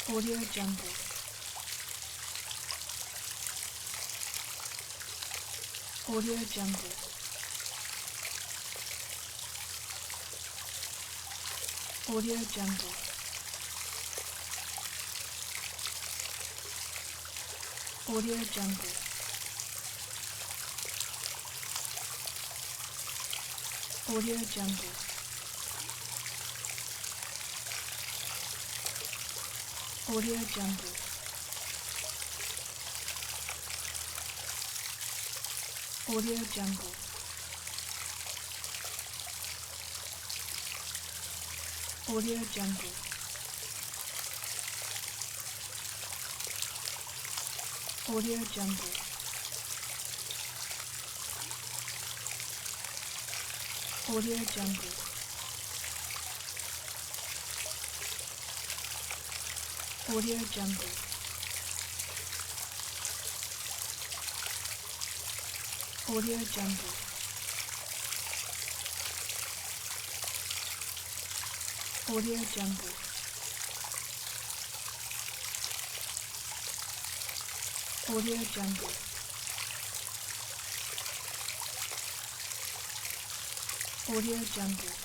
Audio Jungle. Audio Jungle. Audio Jungle. Audio Jungle. Audio Jungle. Audio Jungle. Audio Jungle. Audio Jungle. Audio Jungle. Audio Jungle. Audio Jungle. Audio Jungle. Audio Jungle. Audio Jungle. Audio Jungle.